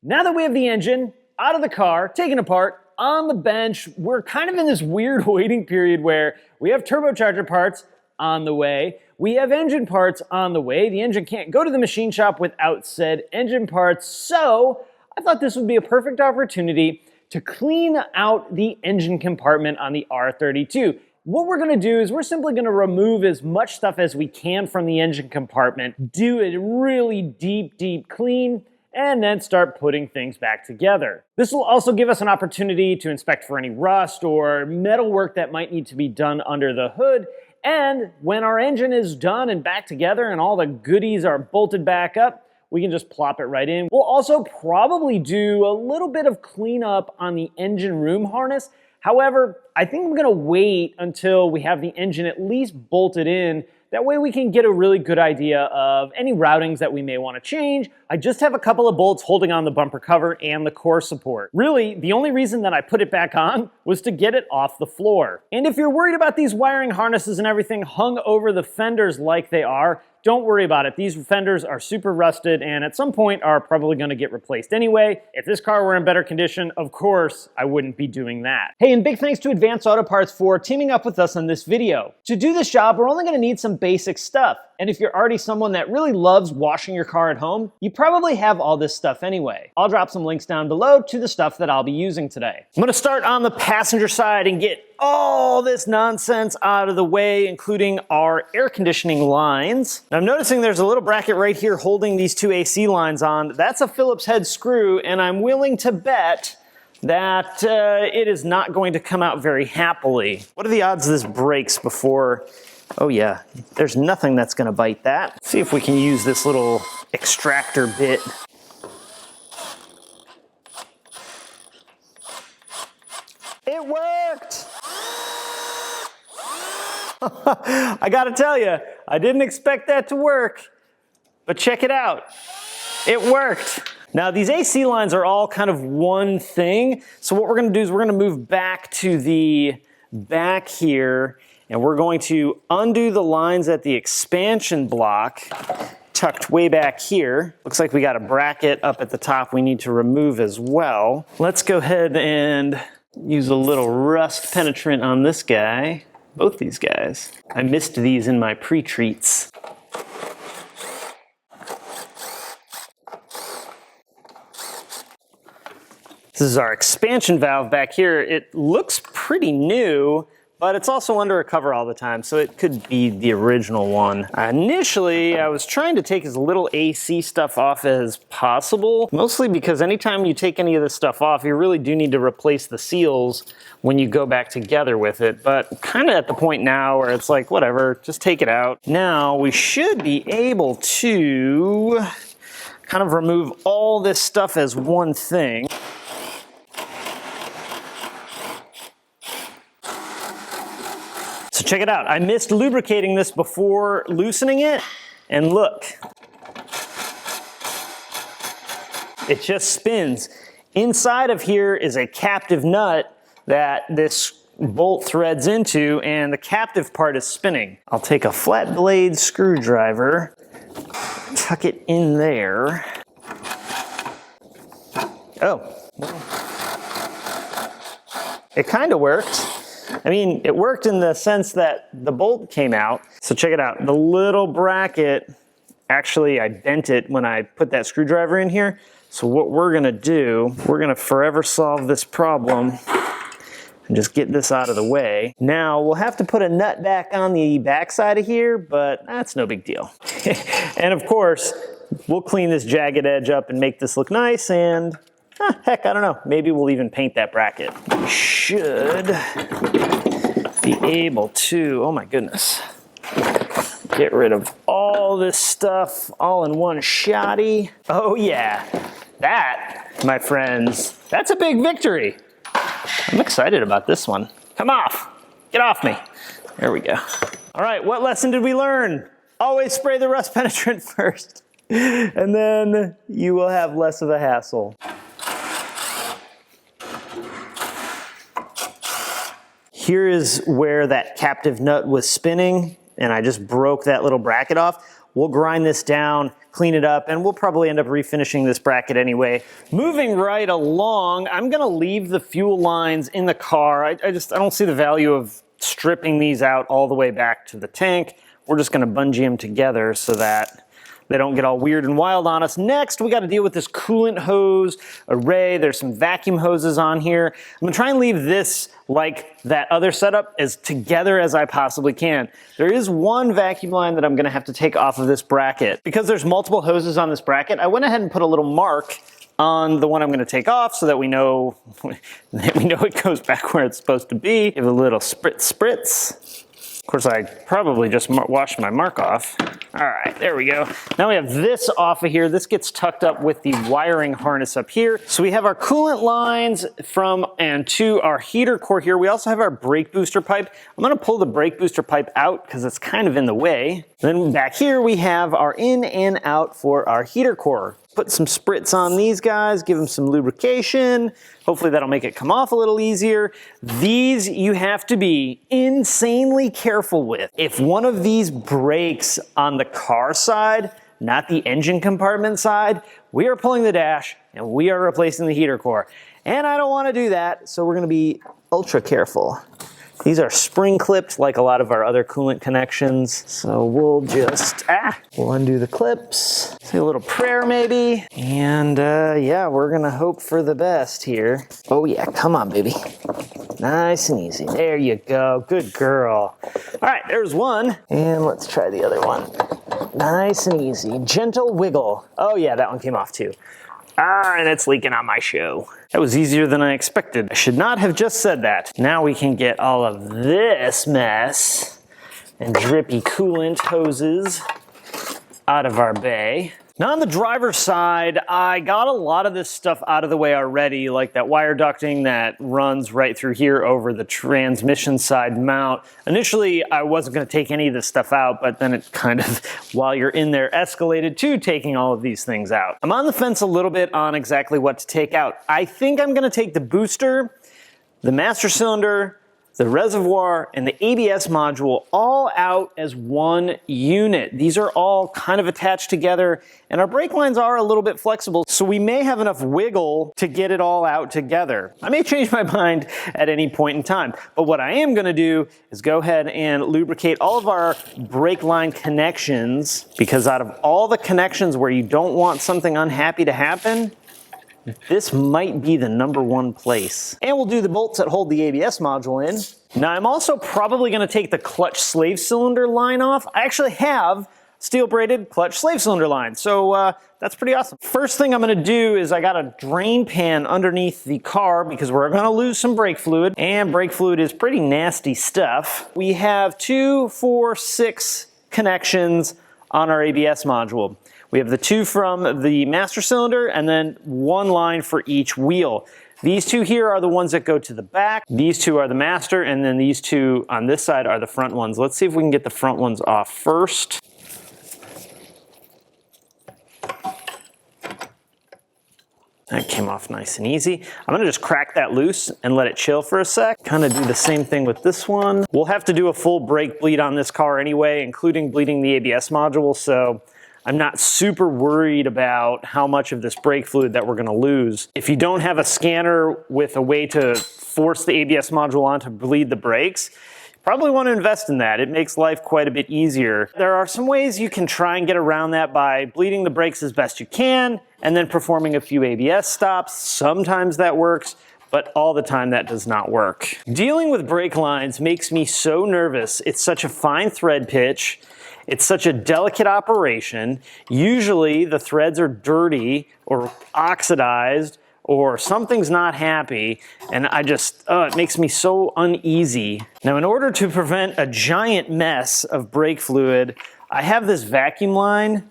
Now that we have the engine out of the car, taken apart, on the bench, we're kind of in this weird waiting period where we have turbocharger parts on the way, we have engine parts on the way. The engine can't go to the machine shop without said engine parts, so I thought this would be a perfect opportunity to clean out the engine compartment on the R32. What we're gonna do is we're simply gonna remove as much stuff as we can from the engine compartment, do a really deep clean, and then start putting things back together. This will also give us an opportunity to inspect for any rust or metal work that might need to be done under the hood. And when our engine is done and back together and all the goodies are bolted back up, we can just plop it right in. We'll also probably do a little bit of cleanup on the engine room harness. However, I think I'm gonna wait until we have the engine at least bolted in. That way we can get a really good idea of any routings that we may want to change. I just have a couple of bolts holding on the bumper cover and the core support. Really, the only reason that I put it back on was to get it off the floor. And if you're worried about these wiring harnesses and everything hung over the fenders like they are, don't worry about it. These fenders are super rusted and at some point are probably gonna get replaced anyway. If this car were in better condition, of course, I wouldn't be doing that. Hey, and big thanks to Advanced Auto Parts for teaming up with us on this video. To do this job, we're only gonna need some basic stuff. And if you're already someone that really loves washing your car at home, you probably have all this stuff anyway. I'll drop some links down below to the stuff that I'll be using today. I'm gonna start on the passenger side and get all this nonsense out of the way, including our air conditioning lines. Now, I'm noticing there's a little bracket right here holding these two AC lines on. That's a Phillips head screw, and I'm willing to bet that it is not going to come out very happily. What are the odds this breaks before? Oh yeah, there's nothing that's gonna bite that. Let's see if we can use this little extractor bit. It worked! I gotta tell you, I didn't expect that to work, but check it out. It worked. Now these AC lines are all kind of one thing, so what we're gonna do is we're gonna move back to the back here, and we're going to undo the lines at the expansion block, tucked way back here. Looks like we got a bracket up at the top we need to remove as well. Let's go ahead and use a little rust penetrant on this guy, both these guys. I missed these in my pre-treats. This is our expansion valve back here. It looks pretty new, but it's also under a cover all the time, so it could be the original one. Initially, I was trying to take as little AC stuff off as possible, mostly because anytime you take any of this stuff off, you really do need to replace the seals when you go back together with it, but kind of at the point now where it's like, whatever, just take it out. Now, we should be able to kind of remove all this stuff as one thing. So check it out. I missed lubricating this before loosening it, and look. It just spins. Inside of here is a captive nut that this bolt threads into, and the captive part is spinning. I'll take a flat blade screwdriver, tuck it in there. Oh. It kind of worked. I mean, it worked in the sense that the bolt came out. So check it out. The little bracket, actually I bent it when I put that screwdriver in here. So what we're gonna do, we're gonna forever solve this problem and just get this out of the way. Now we'll have to put a nut back on the back side of here, but that's no big deal. And of course, we'll clean this jagged edge up and make this look nice, and heck, I don't know, maybe we'll even paint that bracket. We should be able to, oh my goodness, get rid of all this stuff all in one shotty. Oh yeah, that, my friends, that's a big victory. I'm excited about this one. Come off, get off me. There we go. All right, what lesson did we learn? Always spray the rust penetrant first, and then you will have less of a hassle. Here is where that captive nut was spinning, and I just broke that little bracket off. We'll grind this down, clean it up, and we'll probably end up refinishing this bracket anyway. Moving right along, I'm gonna leave the fuel lines in the car. I don't see the value of stripping these out all the way back to the tank. We're just gonna bungee them together so that they don't get all weird and wild on us. Next, we got to deal with this coolant hose array. There's some vacuum hoses on here. I'm gonna try and leave this like that other setup as together as I possibly can. There is one vacuum line that I'm gonna have to take off of this bracket. Because there's multiple hoses on this bracket, I went ahead and put a little mark on the one I'm gonna take off so that we know it goes back where it's supposed to be. Give it a little spritz. Of course, I probably just washed my mark off. All right, there we go. Now we have this off of here. This gets tucked up with the wiring harness up here. So we have our coolant lines from and to our heater core here. We also have our brake booster pipe. I'm gonna pull the brake booster pipe out because it's kind of in the way. Then back here we have our in and out for our heater core. Put some spritz on these guys, give them some lubrication. Hopefully that'll make it come off a little easier. These you have to be insanely careful with. If one of these breaks on the car side, not the engine compartment side, we are pulling the dash and we are replacing the heater core. And I don't want to do that, so we're going to be ultra careful. These are spring clipped like a lot of our other coolant connections. So we'll just, we'll undo the clips. Say a little prayer maybe. And yeah, we're gonna hope for the best here. Oh yeah, come on baby. Nice and easy. There you go, good girl. All right, there's one. And let's try the other one. Nice and easy, gentle wiggle. Oh yeah, that one came off too. And it's leaking on my show. That was easier than I expected. I should not have just said that. Now we can get all of this mess and drippy coolant hoses out of our bay. Now on the driver's side, I got a lot of this stuff out of the way already, like that wire ducting that runs right through here over the transmission side mount. Initially, I wasn't gonna take any of this stuff out, but then it kind of, while you're in there, escalated to taking all of these things out. I'm on the fence a little bit on exactly what to take out. I think I'm gonna take the booster, the master cylinder, the reservoir, and the ABS module all out as one unit. These are all kind of attached together, and our brake lines are a little bit flexible, so we may have enough wiggle to get it all out together. I may change my mind at any point in time, but what I am gonna do is go ahead and lubricate all of our brake line connections, because out of all the connections where you don't want something unhappy to happen, this might be the #1 place. And we'll do the bolts that hold the ABS module in. Now I'm also probably gonna take the clutch slave cylinder line off. I actually have steel braided clutch slave cylinder line, so that's pretty awesome. First thing I'm gonna do is I got a drain pan underneath the car because we're gonna lose some brake fluid, and brake fluid is pretty nasty stuff. We have 2, 4, 6 connections on our ABS module. We have the 2 from the master cylinder and then 1 line for each wheel. These 2 here are the ones that go to the back. These 2 are the master, and then these 2 on this side are the front ones. Let's see if we can get the front ones off first. That came off nice and easy. I'm gonna just crack that loose and let it chill for a sec. Kind of do the same thing with this one. We'll have to do a full brake bleed on this car anyway, including bleeding the ABS module, so I'm not super worried about how much of this brake fluid that we're gonna lose. If you don't have a scanner with a way to force the ABS module on to bleed the brakes, you probably wanna invest in that. It makes life quite a bit easier. There are some ways you can try and get around that by bleeding the brakes as best you can and then performing a few ABS stops. Sometimes that works, but all the time that does not work. Dealing with brake lines makes me so nervous. It's such a fine thread pitch. It's such a delicate operation. Usually the threads are dirty or oxidized or something's not happy, and it makes me so uneasy. Now in order to prevent a giant mess of brake fluid, I have this vacuum line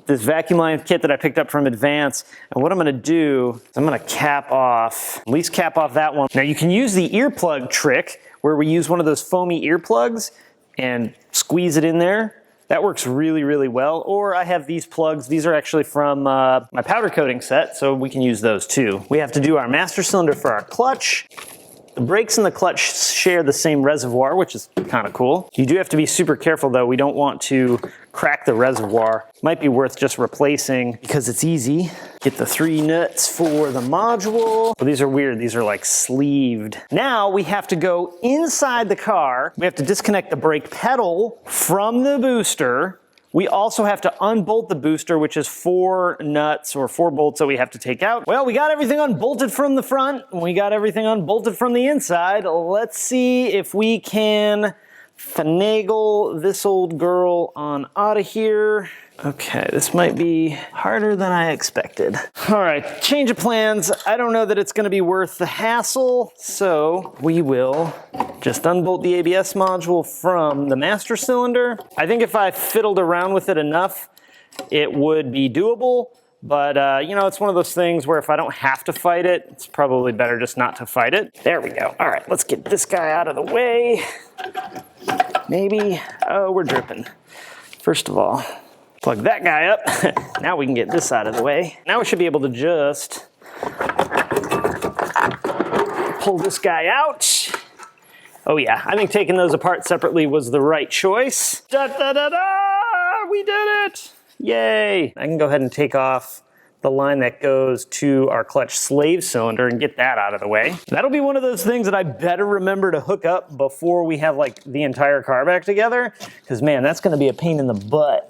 kit that I picked up from Advance, and what I'm gonna do is I'm gonna cap off, at least cap off that one. Now you can use the earplug trick where we use one of those foamy earplugs and squeeze it in there. That works really, really well. Or I have these plugs. These are actually from my powder coating set, so we can use those too. We have to do our master cylinder for our clutch. The brakes and the clutch share the same reservoir, which is kind of cool. You do have to be super careful though. We don't want to crack the reservoir. Might be worth just replacing because it's easy. Get the 3 nuts for the module. Well, these are weird. These are like sleeved. Now we have to go inside the car. We have to disconnect the brake pedal from the booster. We also have to unbolt the booster, which is 4 nuts or 4 bolts that we have to take out. Well, we got everything unbolted from the front. We got everything unbolted from the inside. Let's see if we can finagle this old girl on out of here. Okay, this might be harder than I expected. All right, change of plans. I don't know that it's gonna be worth the hassle, so we will just unbolt the ABS module from the master cylinder. I think if I fiddled around with it enough, it would be doable, but you know, it's one of those things where if I don't have to fight it, it's probably better just not to fight it. There we go. All right, let's get this guy out of the way. Maybe, oh, we're dripping. First of all, plug that guy up. Now we can get this out of the way. Now we should be able to just pull this guy out. Oh yeah, I think taking those apart separately was the right choice. Da da da da! We did it! Yay! I can go ahead and take off the line that goes to our clutch slave cylinder and get that out of the way. That'll be one of those things that I better remember to hook up before we have like the entire car back together, because man, that's gonna be a pain in the butt.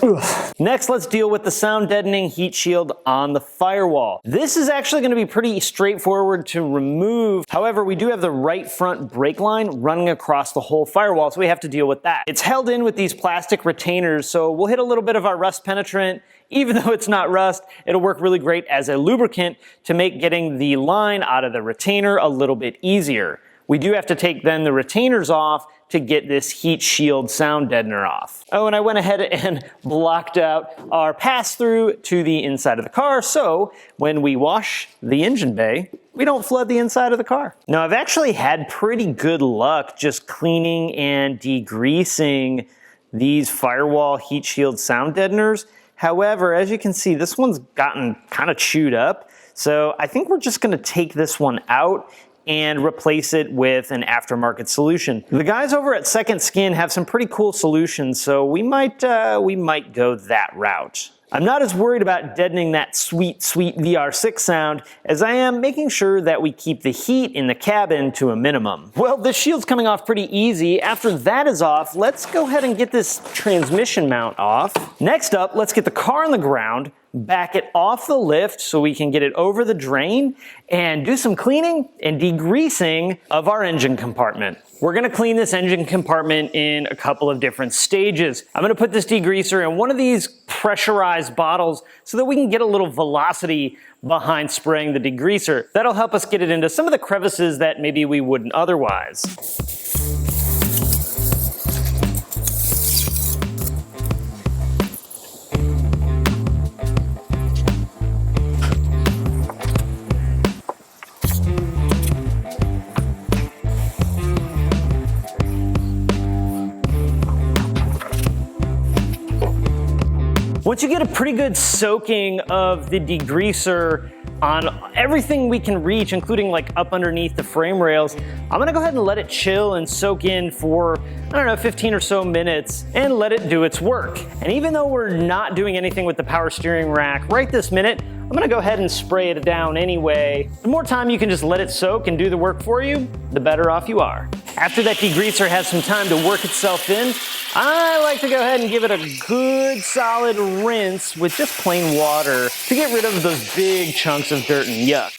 Ugh. Next, let's deal with the sound deadening heat shield on the Firewall. This is actually going to be pretty straightforward to remove. However, we do have the right front brake line running across the whole Firewall, so we have to deal with that. It's held in with these plastic retainers, so we'll hit a little bit of our rust penetrant. Even though it's not rust, it'll work really great as a lubricant to make getting the line out of the retainer a little bit easier. We do have to take then the retainers off to get this heat shield sound deadener off. Oh, and I went ahead and blocked out our pass-through to the inside of the car, so when we wash the engine bay, we don't flood the inside of the car. Now, I've actually had pretty good luck just cleaning and degreasing these Firewall heat shield sound deadeners. However, as you can see, this one's gotten kind of chewed up, so I think we're just gonna take this one out and replace it with an aftermarket solution. The guys over at Second Skin have some pretty cool solutions, so we might go that route. I'm not as worried about deadening that sweet, sweet VR6 sound as I am making sure that we keep the heat in the cabin to a minimum. Well, the shield's coming off pretty easy. After that is off, let's go ahead and get this transmission mount off. Next up, let's get the car on the ground, back it off the lift so we can get it over the drain, and do some cleaning and degreasing of our engine compartment. We're gonna clean this engine compartment in a couple of different stages. I'm gonna put this degreaser in one of these pressurized bottles so that we can get a little velocity behind spraying the degreaser. That'll help us get it into some of the crevices that maybe we wouldn't otherwise. Once you get a pretty good soaking of the degreaser on everything we can reach, including like up underneath the frame rails, I'm gonna go ahead and let it chill and soak in for, I don't know, 15 or so minutes and let it do its work. And even though we're not doing anything with the power steering rack right this minute, I'm gonna go ahead and spray it down anyway. The more time you can just let it soak and do the work for you, the better off you are. After that degreaser has some time to work itself in, I like to go ahead and give it a good solid rinse with just plain water to get rid of those big chunks of dirt and yuck.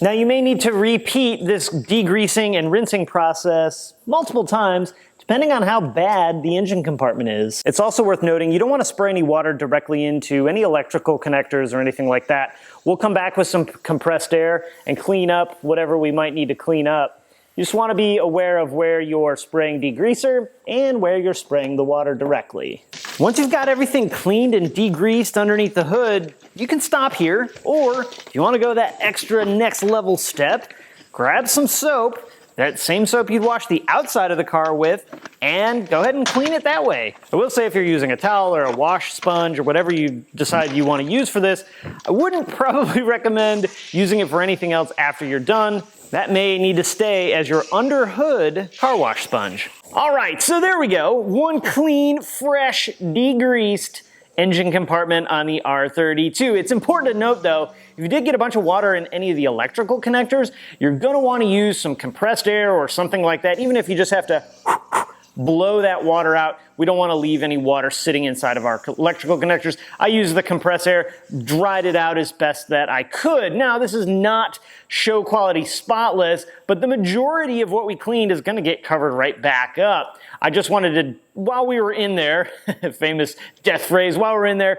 Now you may need to repeat this degreasing and rinsing process multiple times depending on how bad the engine compartment is. It's also worth noting you don't want to spray any water directly into any electrical connectors or anything like that. We'll come back with some compressed air and clean up whatever we might need to clean up. You just want to be aware of where you're spraying degreaser and where you're spraying the water directly. Once you've got everything cleaned and degreased underneath the hood, you can stop here, or if you want to go that extra next level step, grab some soap, that same soap you'd wash the outside of the car with, and go ahead and clean it that way. I will say if you're using a towel or a wash sponge or whatever you decide you want to use for this, I wouldn't probably recommend using it for anything else after you're done. That may need to stay as your under hood car wash sponge. All right, so there we go. One clean, fresh, degreased engine compartment on the R32. It's important to note though, if you did get a bunch of water in any of the electrical connectors, you're gonna wanna use some compressed air or something like that, even if you just have to blow that water out. We don't want to leave any water sitting inside of our electrical connectors. I used the compressed air, dried it out as best that I could. Now, this is not show quality spotless, but the majority of what we cleaned is going to get covered right back up. I just wanted to, while we were in there, famous death phrase, while we're in there,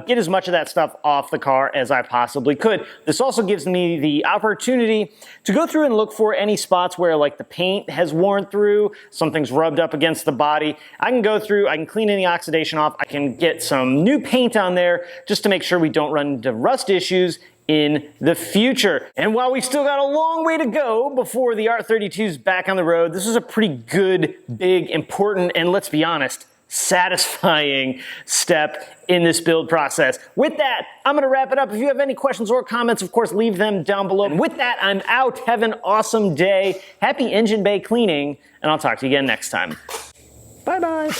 get as much of that stuff off the car as I possibly could. This also gives me the opportunity to go through and look for any spots where like the paint has worn through, something's rubbed up against the body. I can go through, I can clean any oxidation off, I can get some new paint on there just to make sure we don't run into rust issues in the future. And while we still got a long way to go before the R32's back on the road, this is a pretty good, big, important, and let's be honest, satisfying step in this build process. With that, I'm gonna wrap it up. If you have any questions or comments, of course, leave them down below. And with that, I'm out. Have an awesome day. Happy engine bay cleaning, and I'll talk to you again next time. Bye-bye.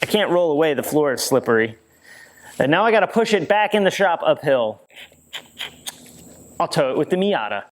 I can't roll away, the floor is slippery. And now I gotta push it back in the shop uphill. I'll tow it with the Miata.